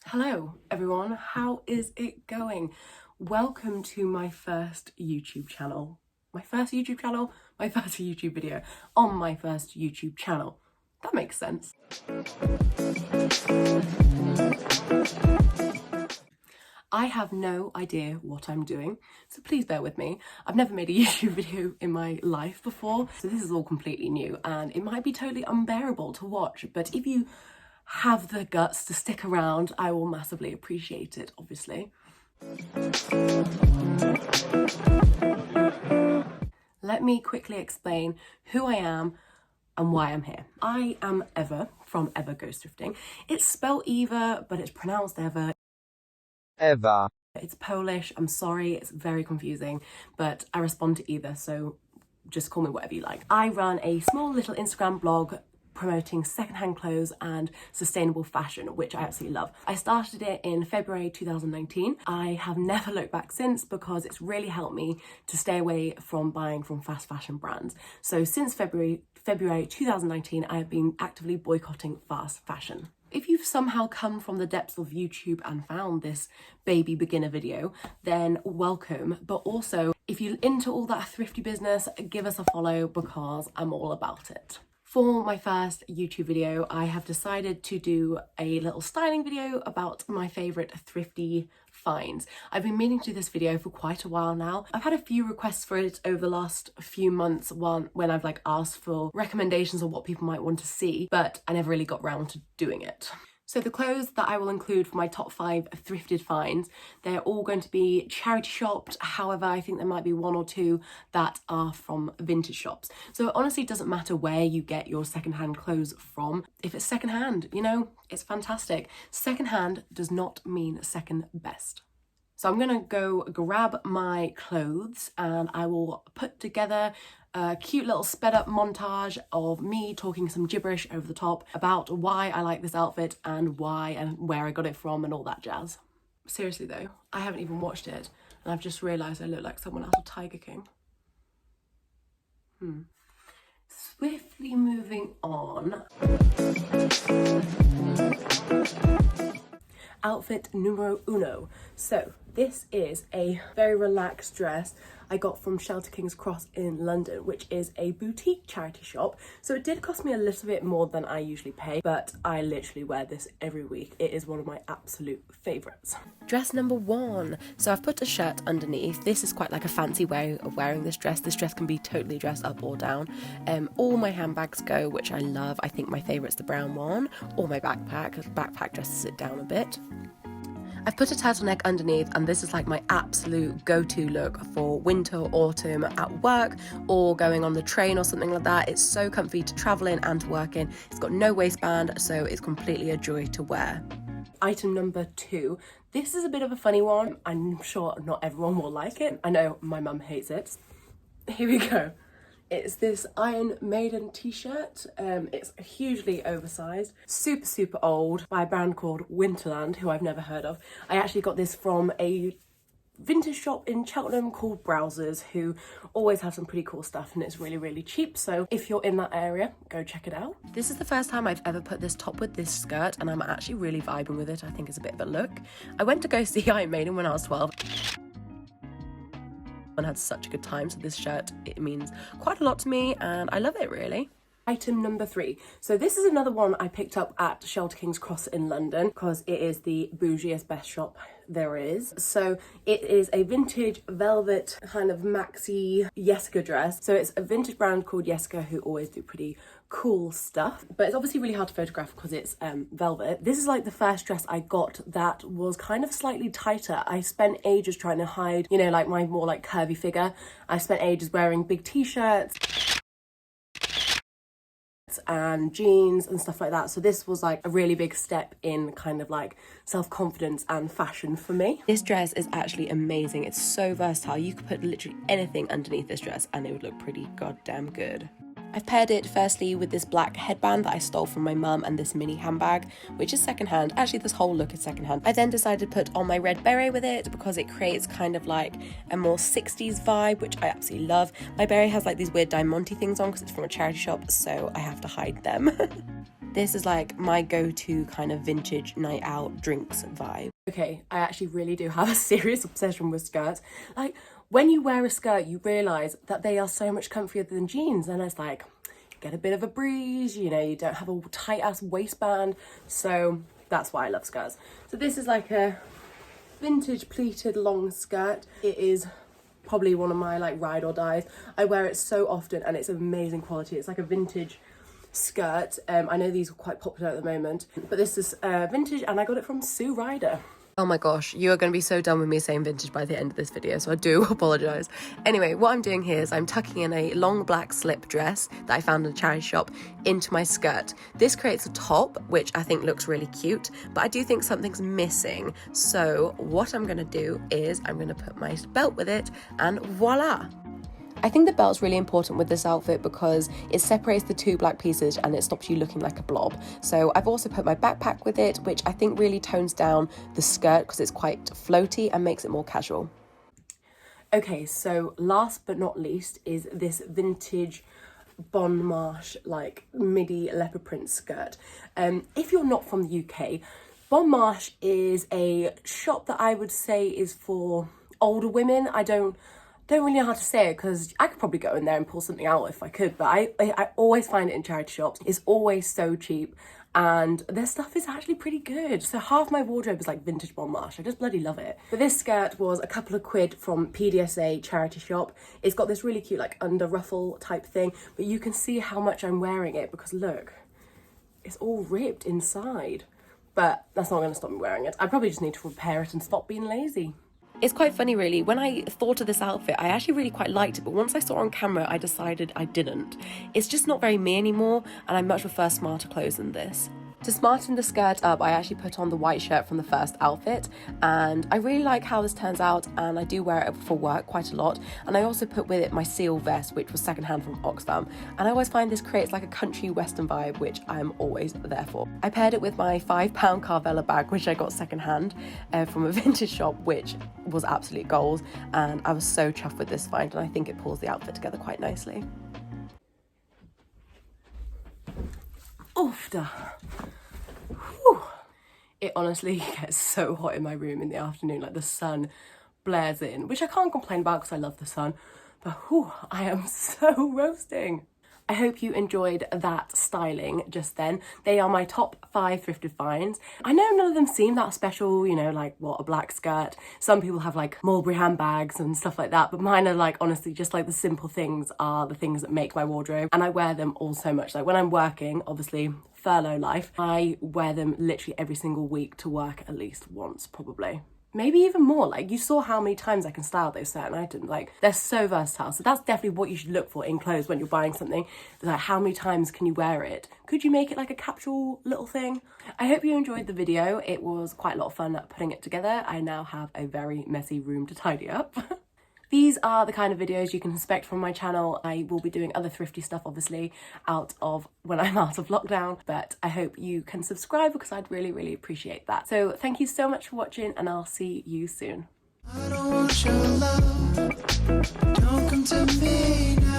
Hello everyone, how is it going? Welcome to my first YouTube channel. My first YouTube video on my first YouTube channel. That makes sense. I have no idea what I'm doing, so please bear with me. I've never made a YouTube video in my life before, so this is all completely new and it might be totally unbearable to watch, but if you have the guts to stick around, I will massively appreciate it, obviously. Let me quickly explain who I am and why I'm here. I am Eva from Eva Goes Thrifting. It's spelled Eva, but it's pronounced Eva. Eva. It's Polish, I'm sorry, it's very confusing, but I respond to either, so just call me whatever you like. I run a small little Instagram blog promoting secondhand clothes and sustainable fashion, which I absolutely love. I started it in February 2019. I have never looked back since because it's really helped me to stay away from buying from fast fashion brands. So since February 2019, I have been actively boycotting fast fashion. If you've somehow come from the depths of YouTube and found this baby beginner video, then welcome. But also, if you're into all that thrifty business, give us a follow because I'm all about it. For my first YouTube video, I have decided to do a little styling video about my favourite thrifty finds. I've been meaning to do this video for quite a while now. I've had a few requests for it over the last few months when I've asked for recommendations on what people might want to see, but I never really got round to doing it. So the clothes that I will include for my top 5 thrifted finds, they're all going to be charity shopped. However, I think there might be 1 or 2 that are from vintage shops. So it honestly doesn't matter where you get your secondhand clothes from. If it's secondhand, you know, it's fantastic. Secondhand does not mean second best. So I'm gonna go grab my clothes and I will put together a cute little sped up montage of me talking some gibberish over the top about why I like this outfit and why and where I got it from and all that jazz. Seriously though, I haven't even watched it and I've just realised I look like someone out of Tiger King. Swiftly moving on. Outfit numero uno. So this is a very relaxed dress I got from Shelter King's Cross in London, which is a boutique charity shop. So it did cost me a little bit more than I usually pay, but I literally wear this every week. It is one of my absolute favourites. Dress number 1. So I've put a shirt underneath. This is quite like a fancy way of wearing this dress. This dress can be totally dressed up or down. All my handbags go, which I love. I think my favourite's the brown one, or my backpack. The backpack dresses it down a bit. I've put a turtleneck underneath and this is like my absolute go-to look for winter or autumn at work or going on the train or something like that. It's so comfy to travel in and to work in. It's got no waistband, so it's completely a joy to wear. Item number 2. This is a bit of a funny one. I'm sure not everyone will like it. I know my mum hates it. Here we go. It's this Iron Maiden t-shirt. It's hugely oversized, super old, by a brand called Winterland, who I've never heard of. I actually got this from a vintage shop in Cheltenham called Browsers, who always have some pretty cool stuff and it's really cheap. So if you're in that area, go check it out. This is the first time I've ever put this top with this skirt and I'm actually really vibing with it. I think it's a bit of a look. I went to go see Iron Maiden when I was 12. And had such a good time, so this shirt, it means quite a lot to me and I love it really. Item number 3. So this is another one I picked up at Shelter King's Cross in London because it is the bougiest best shop there is. So it is a vintage velvet kind of maxi Jessica dress. So it's a vintage brand called Jessica who always do pretty cool stuff, but it's obviously really hard to photograph because it's velvet. This is like the first dress I got that was kind of slightly tighter. I spent ages trying to hide, you know, like my more like curvy figure. I spent ages wearing big t-shirts and jeans and stuff like that. So this was like a really big step in kind of like self-confidence and fashion for me. This dress is actually amazing. It's so versatile. You could put literally anything underneath this dress and it would look pretty goddamn good. I've paired it firstly with this black headband that I stole from my mum and this mini handbag, which is secondhand. Actually, this whole look is secondhand. I then decided to put on my red beret with it because it creates kind of like a more 60s vibe, which I absolutely love. My beret has like these weird diamante things on because it's from a charity shop, so I have to hide them. This is like my go-to kind of vintage night out drinks vibe. Okay, I actually really do have a serious obsession with skirts. Like, when you wear a skirt, you realise that they are so much comfier than jeans, and it's like, get a bit of a breeze, you know, you don't have a tight ass waistband, so that's why I love skirts. So this is like a vintage pleated long skirt. It is probably one of my like ride or dies. I wear it so often and it's amazing quality. It's like a vintage skirt. I know these are quite popular at the moment, but this is vintage and I got it from Sue Ryder. Oh my gosh, you are going to be so done with me saying vintage by the end of this video, so I do apologise. Anyway, what I'm doing here is I'm tucking in a long black slip dress that I found in a charity shop into my skirt. This creates a top, which I think looks really cute, but I do think something's missing. So what I'm going to do is I'm going to put my belt with it, and voila! I think the belt's really important with this outfit because it separates the two black pieces and it stops you looking like a blob. So I've also put my backpack with it, which I think really tones down the skirt because it's quite floaty and makes it more casual. Okay, so last but not least is this vintage Bon Marche like midi leopard print skirt. If you're not from the UK, Bon Marche is a shop that I would say is for older women. I don't really know how to say it because I could probably go in there and pull something out if I could, but I always find it in charity shops. It's always so cheap and their stuff is actually pretty good. So half my wardrobe is like vintage Bon Marche. I just bloody love it. But this skirt was a couple of quid from PDSA charity shop. It's got this really cute like under ruffle type thing, but you can see how much I'm wearing it because look, it's all ripped inside. But that's not going to stop me wearing it. I probably just need to repair it and stop being lazy. It's quite funny really, when I thought of this outfit, I actually really quite liked it, but once I saw it on camera, I decided I didn't. It's just not very me anymore, and I much prefer smarter clothes than this. To smarten the skirt up, I actually put on the white shirt from the first outfit, and I really like how this turns out, and I do wear it for work quite a lot. And I also put with it my seal vest, which was secondhand from Oxfam, and I always find this creates like a country western vibe, which I'm always there for. I paired it with my £5 Carvela bag, which I got secondhand from a vintage shop, which was absolute gold, and I was so chuffed with this find, and I think it pulls the outfit together quite nicely. Oof, it honestly gets so hot in my room in the afternoon, like the sun blares in, which I can't complain about because I love the sun, but whew, I am so roasting. I hope you enjoyed that styling just then. They are my top 5 thrifted finds. I know none of them seem that special, you know, like what, a black skirt. Some people have like Mulberry handbags and stuff like that, but mine are like honestly just like the simple things are the things that make my wardrobe, and I wear them all so much. Like when I'm working, obviously furlough life, I wear them literally every single week to work at least once probably. Maybe even more. Like you saw how many times I can style those certain items. Like they're so versatile. So that's definitely what you should look for in clothes when you're buying something. Like how many times can you wear it? Could you make it like a capsule little thing? I hope you enjoyed the video. It was quite a lot of fun putting it together. I now have a very messy room to tidy up. These are the kind of videos you can expect from my channel. I will be doing other thrifty stuff, obviously, when I'm out of lockdown, but I hope you can subscribe because I'd really, really appreciate that. So thank you so much for watching and I'll see you soon. I don't want your love. Don't come to me now.